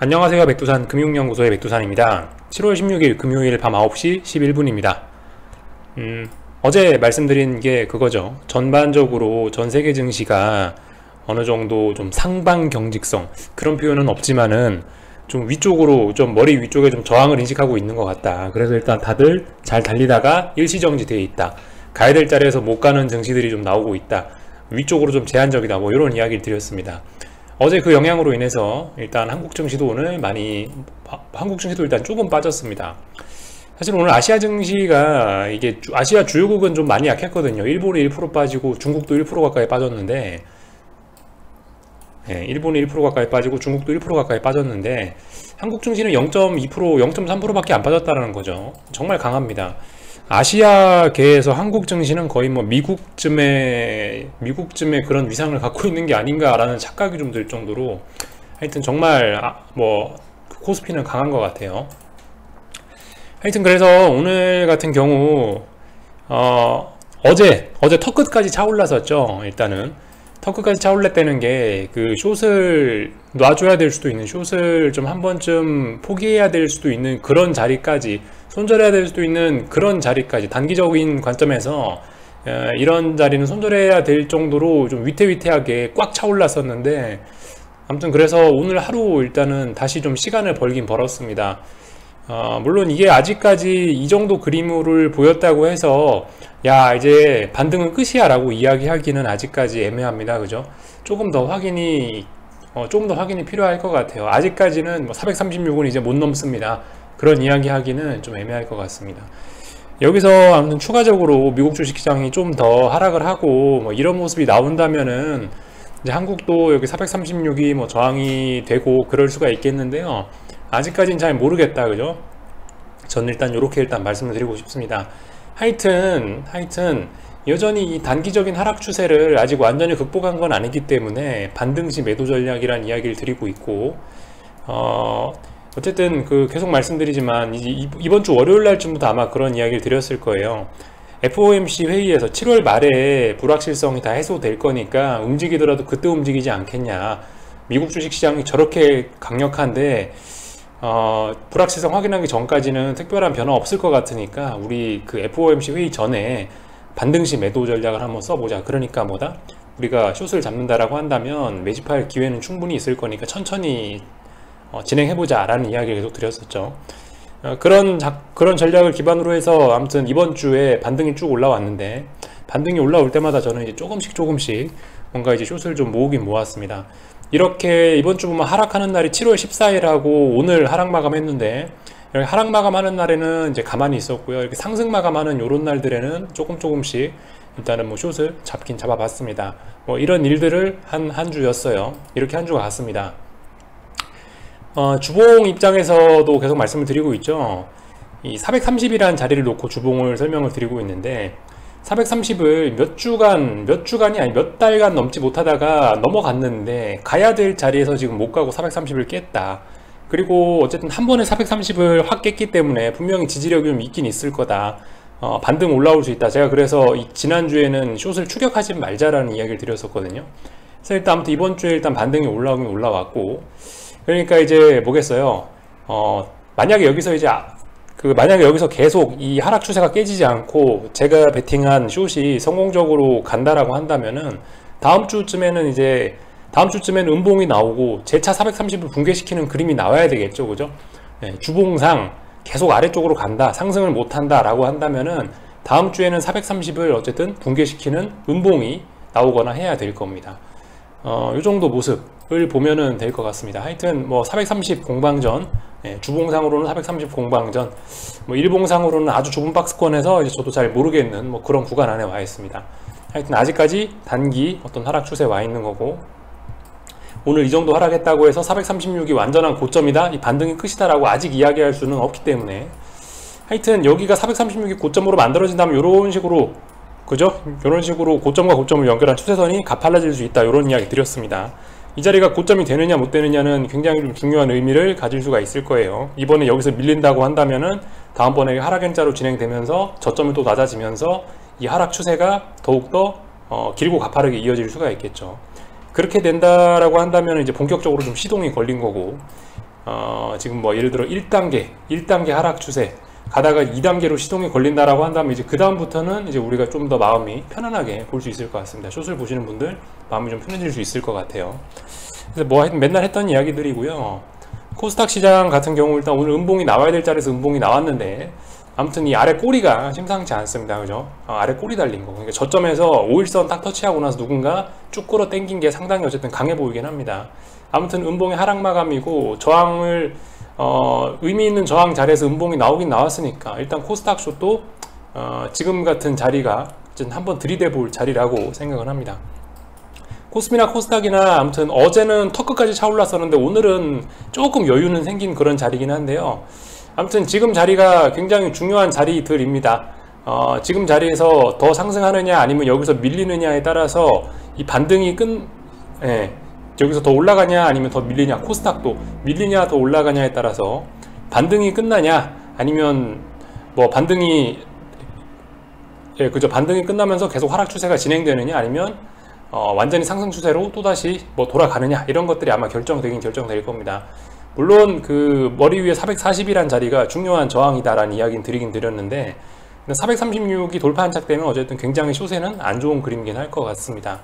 안녕하세요. 백두산 금융연구소의 백두산입니다. 7월 16일 금요일 밤 9시 11분입니다. 어제 말씀드린 게 그거죠. 전반적으로 전 세계 증시가 어느 정도 좀 상방 경직성, 그런 표현은 없지만은 좀 위쪽으로, 좀 머리 위쪽에 좀 저항을 인식하고 있는 것 같다. 그래서 일단 다들 잘 달리다가 일시정지 되어 있다. 가야 될 자리에서 못 가는 증시들이 좀 나오고 있다. 위쪽으로 좀 제한적이다. 뭐 이런 이야기를 드렸습니다. 어제 그 영향으로 인해서 일단 한국 증시도 오늘 한국 증시도 일단 조금 빠졌습니다. 사실 오늘 아시아 증시가 이게 아시아 주요국은 좀 많이 약했거든요. 일본이 1% 빠지고 중국도 1% 가까이 빠졌는데, 일본이 1% 가까이 빠지고 중국도 1% 가까이 빠졌는데, 한국 증시는 0.2%, 0.3%밖에 안 빠졌다는 거죠. 정말 강합니다. 아시아계에서 한국 증시는 거의 뭐 미국쯤의 그런 위상을 갖고 있는 게 아닌가라는 착각이 좀 들 정도로, 하여튼 정말 코스피는 강한 것 같아요. 하여튼 그래서 오늘 같은 경우 어제 턱끝까지 차올랐었죠. 일단은 턱끝까지 차올랐다는 게 그 숏을 놔줘야 될 수도 있는, 숏을 좀 한 번쯤 포기해야 될 수도 있는 그런 자리까지, 손절해야 될 수도 있는 그런 자리까지, 단기적인 관점에서 이런 자리는 손절해야 될 정도로 좀 위태위태하게 꽉 차올랐었는데, 아무튼 그래서 오늘 하루 일단은 다시 좀 시간을 벌긴 벌었습니다. 물론 이게 아직까지 이 정도 그림을 보였다고 해서 야 이제 반등은 끝이야 라고 이야기하기는 아직까지 애매합니다. 그죠? 조금 더 확인이 필요할 것 같아요. 아직까지는 436은 이제 못 넘습니다. 그런 이야기 하기는 좀 애매할 것 같습니다. 여기서 아무튼 추가적으로 미국 주식시장이 좀 더 하락을 하고 이런 모습이 나온다면은 이제 한국도 여기 436이 저항이 되고 그럴 수가 있겠는데요. 아직까지는 잘 모르겠다. 그죠? 저는 일단 이렇게 말씀을 드리고 싶습니다. 하여튼 여전히 이 단기적인 하락 추세를 아직 완전히 극복한 건 아니기 때문에 반등시 매도 전략이란 이야기를 드리고 있고, 어쨌든 계속 말씀드리지만 이번 주 월요일 날쯤부터 아마 그런 이야기를 드렸을 거예요. FOMC 회의에서 7월 말에 불확실성이 다 해소될 거니까 움직이더라도 그때 움직이지 않겠냐. 미국 주식시장이 저렇게 강력한데 불확실성 확인하기 전까지는 특별한 변화 없을 것 같으니까 우리 그 FOMC 회의 전에 반등시 매도 전략을 한번 써보자. 그러니까 우리가 숏을 잡는다라고 한다면 매집할 기회는 충분히 있을 거니까 천천히 진행해보자 라는 이야기를 계속 드렸었죠. 그런 전략을 기반으로 해서 아무튼 이번 주에 반등이 쭉 올라왔는데, 반등이 올라올 때마다 저는 이제 조금씩 뭔가 이제 숏을 좀 모으긴 모았습니다. 이렇게 이번 주 보면 하락하는 날이 7월 14일하고 오늘 하락 마감했는데, 이렇게 하락 마감하는 날에는 이제 가만히 있었고요. 이렇게 상승 마감하는 요런 날들에는 조금씩 일단은 숏을 잡긴 잡아봤습니다. 이런 일들을 한 주였어요. 이렇게 한 주가 갔습니다. 주봉 입장에서도 계속 말씀을 드리고 있죠. 이 430이라는 자리를 놓고 주봉을 설명을 드리고 있는데, 430을 몇 달간 넘지 못하다가 넘어갔는데 가야 될 자리에서 지금 못 가고 430을 깼다. 그리고 어쨌든 한 번에 430을 확 깼기 때문에 분명히 지지력이 좀 있긴 있을 거다. 반등 올라올 수 있다. 제가 그래서 지난주에는 숏을 추격하지 말자라는 이야기를 드렸었거든요. 그래서 일단 아무튼 이번 주에 일단 반등이 올라오긴 올라왔고, 그러니까 이제 뭐겠어요. 만약에 여기서 계속 이 하락 추세가 깨지지 않고 제가 베팅한 숏이 성공적으로 간다라고 한다면은 다음 주쯤에는 음봉이 나오고 재차 430을 붕괴시키는 그림이 나와야 되겠죠. 그죠? 주봉상 계속 아래쪽으로 간다, 상승을 못 한다 라고 한다면은 다음 주에는 430을 어쨌든 붕괴시키는 음봉이 나오거나 해야 될 겁니다. 이 정도 모습을 보면은 될 것 같습니다. 하여튼 430 공방전, 주봉상으로는 430 공방전, 일봉상으로는 아주 좁은 박스권에서 이제 저도 잘 모르겠는 그런 구간 안에 와 있습니다. 하여튼 아직까지 단기 어떤 하락 추세에 와 있는 거고, 오늘 이 정도 하락했다고 해서 436이 완전한 고점이다, 이 반등이 끝이다 라고 아직 이야기할 수는 없기 때문에, 하여튼 여기가 436이 고점으로 만들어진다면 이런 식으로, 그죠? 이런 식으로 고점과 고점을 연결한 추세선이 가팔라질 수 있다, 이런 이야기 드렸습니다. 이 자리가 고점이 되느냐 못 되느냐는 굉장히 좀 중요한 의미를 가질 수가 있을 거예요. 이번에 여기서 밀린다고 한다면은 다음번에 하락 N자로 진행되면서 저점이 또 낮아지면서 이 하락 추세가 더욱더 길고 가파르게 이어질 수가 있겠죠. 그렇게 된다라고 한다면 이제 본격적으로 좀 시동이 걸린 거고, 지금 뭐 예를 들어 1단계 하락 추세 가다가 2단계로 시동이 걸린다라고 한다면 이제 그 다음부터는 이제 우리가 좀 더 마음이 편안하게 볼 수 있을 것 같습니다. 숏을 보시는 분들 마음이 좀 편해질 수 있을 것 같아요. 그래서 뭐 맨날 했던 이야기들이고요. 코스닥 시장 같은 경우 일단 오늘 음봉이 나와야 될 자리에서 음봉이 나왔는데 아무튼 이 아래 꼬리가 심상치 않습니다. 그죠? 아래 꼬리 달린 거. 그러니까 저점에서 5일선 딱 터치하고 나서 누군가 쭉 끌어 당긴 게 상당히 어쨌든 강해 보이긴 합니다. 아무튼 음봉의 하락 마감이고 저항을 의미 있는 저항 자리에서 음봉이 나오긴 나왔으니까 일단 코스닥 숏도 지금 같은 자리가 한번 들이대 볼 자리라고 생각을 합니다. 코스피나 코스닥이나 아무튼 어제는 턱끝까지 차올랐었는데 오늘은 조금 여유는 생긴 그런 자리긴 한데요. 아무튼 지금 자리가 굉장히 중요한 자리들입니다. 지금 자리에서 더 상승하느냐 아니면 여기서 밀리느냐에 따라서 이 반등이 여기서 더 올라가냐 아니면 더 밀리냐, 코스닥도 밀리냐 더 올라가냐에 따라서 반등이 끝나냐 아니면 뭐 반등이 반등이 끝나면서 계속 하락 추세가 진행되느냐 아니면 완전히 상승 추세로 또다시 뭐 돌아가느냐 이런 것들이 아마 결정될 겁니다. 물론 그 머리 위에 440이란 자리가 중요한 저항이다라는 이야기는 드리긴 드렸는데 436이 돌파 한착되면 어쨌든 굉장히 숏에는 안 좋은 그림이긴 할 것 같습니다.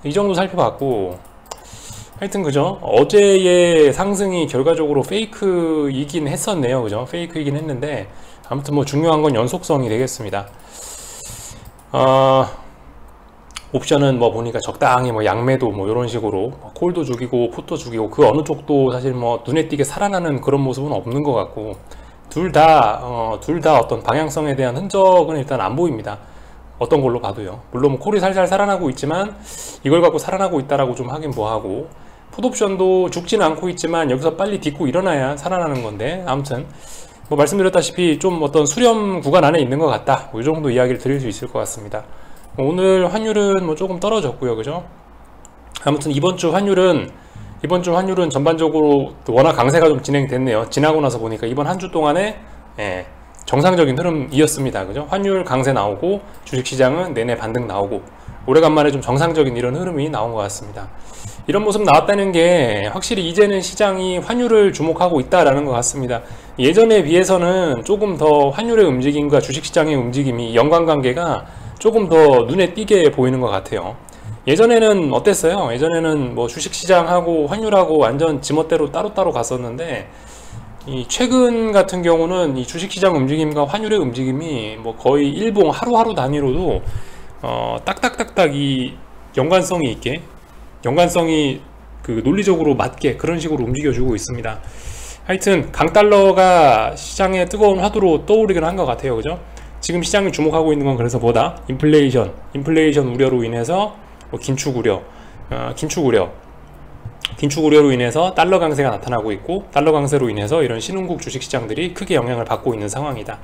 이 정도 살펴봤고 하여튼 그죠? 어제의 상승이 결과적으로 페이크이긴 했었네요. 그죠? 페이크이긴 했는데 아무튼 뭐 중요한 건 연속성이 되겠습니다. 옵션은 뭐 보니까 적당히 뭐 양매도 뭐 이런 식으로 콜도 죽이고 풋도 죽이고 그 어느 쪽도 사실 뭐 눈에 띄게 살아나는 그런 모습은 없는 것 같고 둘 다 어떤 방향성에 대한 흔적은 일단 안 보입니다. 어떤 걸로 봐도요. 물론 콜이 살살 살아나고 있지만 이걸 갖고 살아나고 있다라고 좀 하긴 뭐하고 풋옵션도 죽지는 않고 있지만 여기서 빨리 딛고 일어나야 살아나는 건데 아무튼 뭐 말씀드렸다시피 좀 어떤 수렴 구간 안에 있는 것 같다. 뭐 이 정도 이야기를 드릴 수 있을 것 같습니다. 오늘 환율은 뭐 조금 떨어졌고요. 그죠? 아무튼 이번 주 환율은 전반적으로 워낙 강세가 좀 진행됐네요. 지나고 나서 보니까 이번 한 주 동안에 정상적인 흐름이었습니다. 그죠? 환율 강세 나오고 주식시장은 내내 반등 나오고 오래간만에 좀 정상적인 이런 흐름이 나온 것 같습니다. 이런 모습 나왔다는 게 확실히 이제는 시장이 환율을 주목하고 있다라는 것 같습니다. 예전에 비해서는 조금 더 환율의 움직임과 주식시장의 움직임이 연관관계가 조금 더 눈에 띄게 보이는 것 같아요. 예전에는 어땠어요? 예전에는 뭐 주식시장하고 환율하고 완전 지멋대로 따로따로 갔었는데 이 최근 같은 경우는 이 주식시장 움직임과 환율의 움직임이 뭐 거의 일봉 하루하루 단위로도 딱딱딱딱 이 연관성이 그 논리적으로 맞게 그런 식으로 움직여주고 있습니다. 하여튼 강달러가 시장의 뜨거운 화두로 떠오르긴 한 것 같아요. 그죠? 지금 시장이 주목하고 있는 건 그래서 뭐다? 인플레이션 우려로 인해서 뭐 긴축 우려로 인해서 달러 강세가 나타나고 있고 달러 강세로 인해서 이런 신흥국 주식시장들이 크게 영향을 받고 있는 상황이다.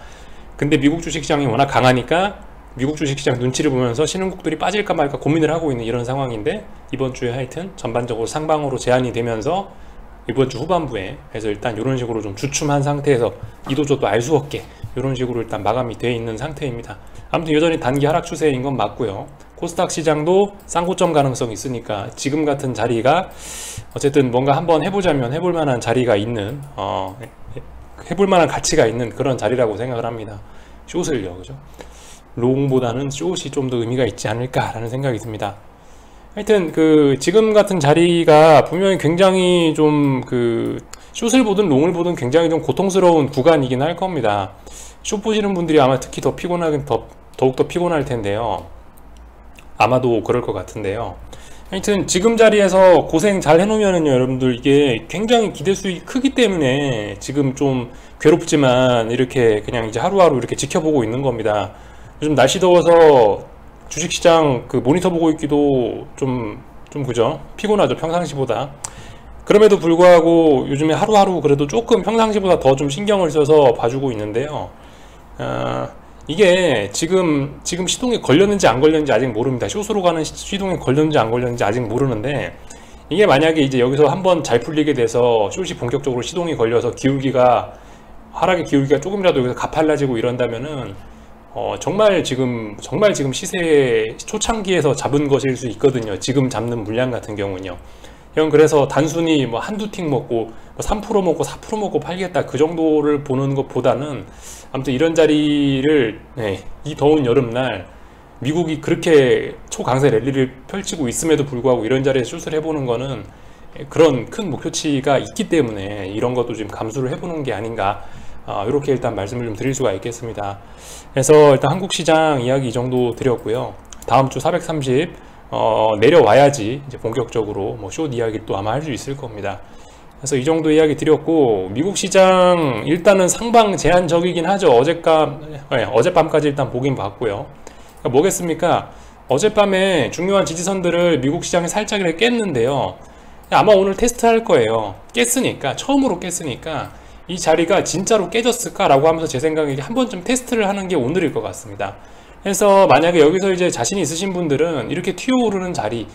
근데 미국 주식시장이 워낙 강하니까 미국 주식시장 눈치를 보면서 신흥국들이 빠질까 말까 고민을 하고 있는 이런 상황인데 이번 주에 하여튼 전반적으로 상방으로 제한이 되면서 이번 주 후반부에 해서 일단 이런 식으로 좀 주춤한 상태에서 이도저도 알 수 없게 이런 식으로 일단 마감이 되어 있는 상태입니다. 아무튼 여전히 단기 하락 추세인 건 맞고요. 코스닥 시장도 쌍고점 가능성이 있으니까 지금 같은 자리가 어쨌든 뭔가 한번 해보자면 해볼 만한 자리가 있는 해볼 만한 가치가 있는 그런 자리라고 생각을 합니다. 숏을요. 그죠? 롱보다는 숏이 좀 더 의미가 있지 않을까라는 생각이 듭니다. 하여튼 그 지금 같은 자리가 분명히 굉장히 좀 그 숏을 보든 롱을 보든 굉장히 좀 고통스러운 구간이긴 할 겁니다. 숏 보시는 분들이 아마 특히 더 피곤하긴 더욱더 피곤할 텐데요. 아마도 그럴 것 같은데요. 하여튼 지금 자리에서 고생 잘 해놓으면은요, 여러분들 이게 굉장히 기대 수익이 크기 때문에 지금 좀 괴롭지만 이렇게 그냥 이제 하루하루 이렇게 지켜보고 있는 겁니다. 요즘 날씨 더워서 주식시장 그 모니터 보고 있기도 좀 그죠? 피곤하죠, 평상시보다. 그럼에도 불구하고 요즘에 하루하루 그래도 조금 평상시보다 더 좀 신경을 써서 봐주고 있는데요. 이게 지금 시동에 걸렸는지 안 걸렸는지 아직 모릅니다. 숏으로 가는 시동에 걸렸는지 안 걸렸는지 아직 모르는데 이게 만약에 이제 여기서 한번 잘 풀리게 돼서 숏이 본격적으로 시동이 걸려서 하락의 기울기가 조금이라도 여기서 가팔라지고 이런다면은 정말 지금 시세의 초창기에서 잡은 것일 수 있거든요. 지금 잡는 물량 같은 경우는요. 형 그래서 단순히 뭐 한두 틱 먹고 뭐 3% 먹고 4% 먹고 팔겠다 그 정도를 보는 것보다는 아무튼 이런 자리를 이 더운 여름날 미국이 그렇게 초강세 랠리를 펼치고 있음에도 불구하고 이런 자리에서 숏을 해보는 거는 그런 큰 목표치가 있기 때문에 이런 것도 지금 감수를 해보는 게 아닌가, 이렇게 일단 말씀을 좀 드릴 수가 있겠습니다. 그래서 일단 한국 시장 이야기 이 정도 드렸고요. 다음 주 430 내려와야지 이제 본격적으로 뭐 숏 이야기를 또 아마 할 수 있을 겁니다. 그래서 이 정도 이야기 드렸고, 미국 시장 일단은 상방 제한적이긴 하죠. 어젯밤까지 일단 보긴 봤고요. 그러니까 뭐겠습니까? 어젯밤에 중요한 지지선들을 미국 시장이 살짝 이렇게 깼는데요. 아마 오늘 테스트 할 거예요. 깼으니까, 처음으로 깼으니까 이 자리가 진짜로 깨졌을까? 라고 하면서 제 생각에 한 번쯤 테스트를 하는 게 오늘일 것 같습니다. 그래서 만약에 여기서 이제 자신이 있으신 분들은 이렇게 튀어오르는 자리,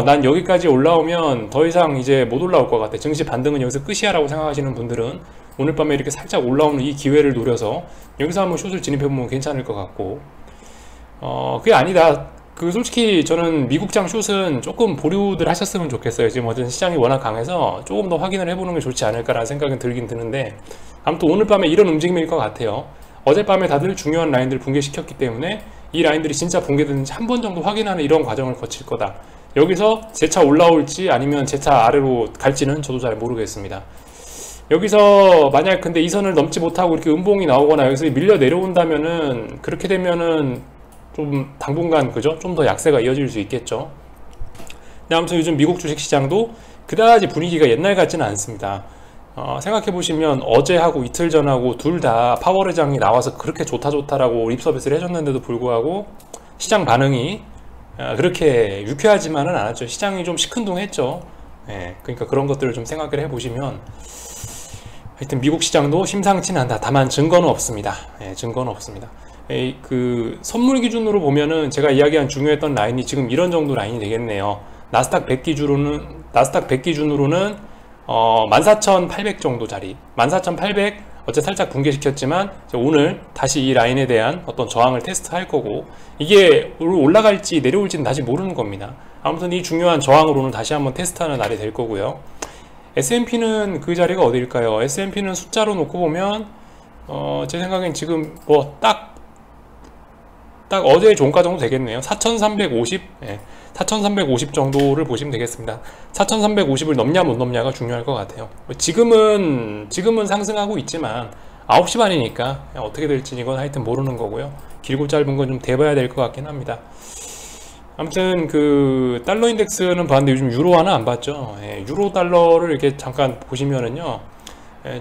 난 여기까지 올라오면 더 이상 이제 못 올라올 것 같아, 증시 반등은 여기서 끝이야 라고 생각하시는 분들은 오늘 밤에 이렇게 살짝 올라오는 이 기회를 노려서 여기서 한번 숏을 진입해보면 괜찮을 것 같고, 그게 아니다, 솔직히 저는 미국장 숏은 조금 보류들 하셨으면 좋겠어요. 지금 어쨌든 시장이 워낙 강해서 조금 더 확인을 해보는 게 좋지 않을까라는 생각은 들긴 드는데, 아무튼 오늘 밤에 이런 움직임일 것 같아요. 어젯밤에 다들 중요한 라인들을 붕괴시켰기 때문에 이 라인들이 진짜 붕괴되는지 한 번 정도 확인하는 이런 과정을 거칠 거다. 여기서 재차 올라올지 아니면 재차 아래로 갈지는 저도 잘 모르겠습니다. 여기서 만약 근데 이 선을 넘지 못하고 이렇게 음봉이 나오거나 여기서 밀려 내려온다면은, 그렇게 되면은 좀 당분간 그죠? 좀 더 약세가 이어질 수 있겠죠. 근데 아무튼 요즘 미국 주식시장도 그다지 분위기가 옛날 같지는 않습니다. 생각해보시면 어제하고 이틀 전하고 둘 다 파월 의장이 나와서 그렇게 좋다라고 립서비스를 해줬는데도 불구하고 시장 반응이 그렇게 유쾌하지만은 않았죠. 시장이 좀 시큰둥했죠. 그러니까 그런 것들을 좀 생각을 해보시면 하여튼 미국 시장도 심상치는 않다. 다만 증거는 없습니다. 증거는 없습니다. 그 선물 기준으로 보면은 제가 이야기한 중요했던 라인이 지금 이런 정도 라인이 되겠네요. 나스닥 100 기준으로는 14,800 정도 자리, 14,800 어째 살짝 붕괴시켰지만 오늘 다시 이 라인에 대한 어떤 저항을 테스트할 거고, 이게 올라갈지 내려올지는 다시 모르는 겁니다. 아무튼 이 중요한 저항을 오늘 다시 한번 테스트하는 날이 될 거고요. S&P는 그 자리가 어디일까요? S&P는 숫자로 놓고 보면 제 생각엔 지금 뭐 딱 어제의 종가 정도 되겠네요. 4,350, 4,350 정도를 보시면 되겠습니다. 4,350을 넘냐 못 넘냐가 중요할 것 같아요. 지금은 상승하고 있지만 9시 반이니까 어떻게 될지 이건 하여튼 모르는 거고요. 길고 짧은 건 좀 대봐야 될 것 같긴 합니다. 아무튼 그 달러 인덱스는 봤는데 요즘 유로화는 안 봤죠. 유로 달러를 이렇게 잠깐 보시면은요,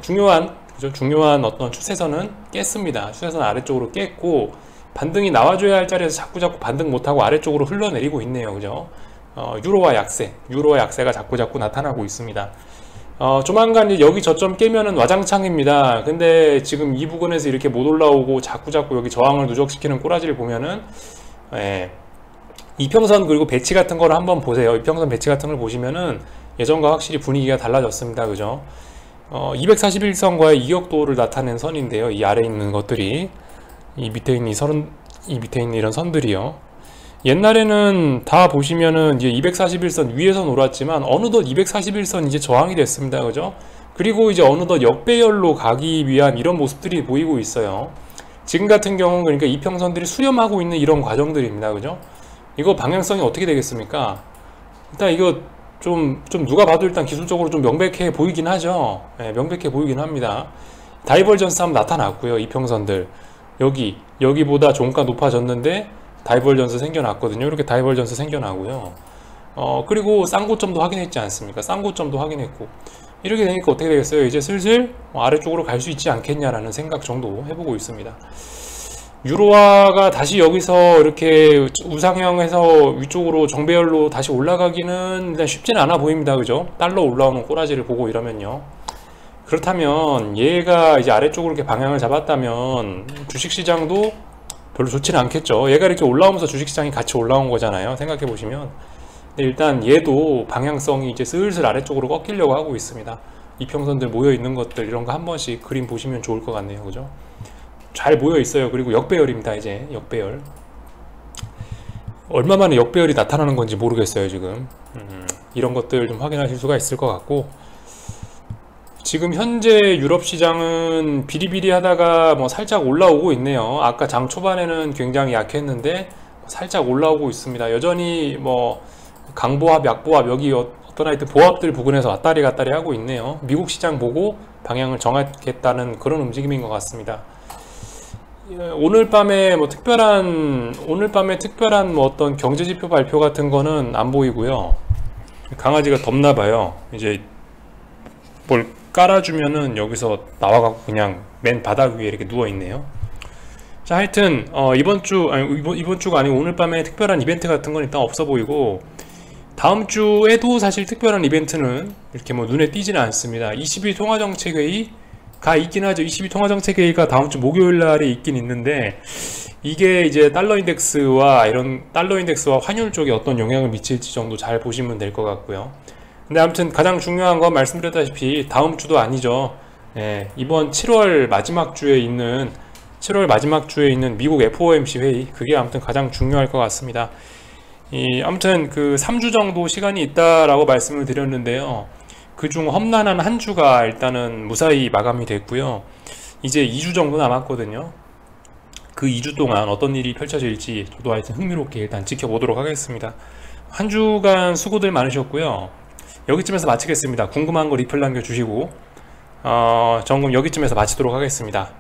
중요한 어떤 추세선은 깼습니다. 추세선 아래쪽으로 깼고, 반등이 나와줘야 할 자리에서 자꾸 반등 못하고 아래쪽으로 흘러내리고 있네요. 그죠? 유로화 약세가 자꾸 나타나고 있습니다. 조만간 이제 여기 저점 깨면은 와장창입니다. 근데 지금 이 부근에서 이렇게 못 올라오고 자꾸 여기 저항을 누적시키는 꼬라지를 보면은, 이평선 그리고 배치 같은 거를 한번 보세요. 이평선 배치 같은 걸 보시면은 예전과 확실히 분위기가 달라졌습니다. 그죠? 241선과의 이격도를 나타낸 선인데요. 이 아래에 있는 것들이, 이 밑에 있는 이런 선들이요. 옛날에는 다 보시면은 이제 241선 위에서 놀았지만 어느덧 241선 이제 저항이 됐습니다. 그죠? 그리고 이제 어느덧 역배열로 가기 위한 이런 모습들이 보이고 있어요. 지금 같은 경우는 그러니까 이평선들이 수렴하고 있는 이런 과정들입니다. 그죠? 이거 방향성이 어떻게 되겠습니까? 일단 이거 좀 누가 봐도 일단 기술적으로 좀 명백해 보이긴 하죠. 명백해 보이긴 합니다. 다이버전스 한번 나타났고요. 이평선들 여기보다 종가 높아졌는데 다이버전스 생겨났거든요. 이렇게 다이버전스 생겨나고요. 그리고 쌍고점도 확인했지 않습니까? 쌍고점도 확인했고, 이렇게 되니까 어떻게 되겠어요? 이제 슬슬 아래쪽으로 갈 수 있지 않겠냐라는 생각 정도 해보고 있습니다. 유로화가 다시 여기서 이렇게 우상향해서 위쪽으로 정배열로 다시 올라가기는 일단 쉽지는 않아 보입니다. 그죠? 달러 올라오는 꼬라지를 보고 이러면요. 그렇다면 얘가 이제 아래쪽으로 이렇게 방향을 잡았다면 주식시장도 별로 좋지는 않겠죠. 얘가 이렇게 올라오면서 주식시장이 같이 올라온 거잖아요. 생각해 보시면. 근데 일단 얘도 방향성이 이제 슬슬 아래쪽으로 꺾이려고 하고 있습니다. 이평선들 모여 있는 것들 이런 거 한 번씩 그림 보시면 좋을 것 같네요. 그죠? 잘 모여 있어요. 그리고 역배열입니다. 이제 역배열. 얼마 만에 역배열이 나타나는 건지 모르겠어요. 지금. 이런 것들 좀 확인하실 수가 있을 것 같고, 지금 현재 유럽 시장은 비리비리하다가 뭐 살짝 올라오고 있네요. 아까 장 초반에는 굉장히 약했는데 살짝 올라오고 있습니다. 여전히 뭐 강보합, 약보합, 여기 어떤 하여튼 보합들 부근에서 왔다리 갔다리 하고 있네요. 미국 시장 보고 방향을 정하겠다는 그런 움직임인 것 같습니다. 오늘 밤에 특별한 뭐 어떤 경제지표 발표 같은 거는 안 보이고요. 강아지가 덥나 봐요. 이제 뭘 깔아주면은 여기서 나와갖고 그냥 맨 바닥 위에 이렇게 누워 있네요. 자, 하여튼 이번 주가 아니고 오늘 밤에 특별한 이벤트 같은 건 일단 없어 보이고, 다음 주에도 사실 특별한 이벤트는 이렇게 뭐 눈에 띄지는 않습니다. 22 통화정책회의가 있긴 하죠. 22 통화정책회의가 다음 주 목요일 날에 있긴 있는데, 이게 이제 달러 인덱스와 환율 쪽에 어떤 영향을 미칠지 정도 잘 보시면 될 것 같고요. 근데 아무튼 가장 중요한 건 말씀드렸다시피 다음 주도 아니죠. 이번 7월 마지막 주에 있는 미국 FOMC 회의, 그게 아무튼 가장 중요할 것 같습니다. 아무튼 그 3주 정도 시간이 있다라고 말씀을 드렸는데요. 그중 험난한 한 주가 일단은 무사히 마감이 됐고요. 이제 2주 정도 남았거든요. 그 2주 동안 어떤 일이 펼쳐질지 저도 하여튼 흥미롭게 일단 지켜보도록 하겠습니다. 한 주간 수고들 많으셨고요. 여기쯤에서 마치겠습니다. 궁금한 거 리플 남겨주시고, 점검 여기쯤에서 마치도록 하겠습니다.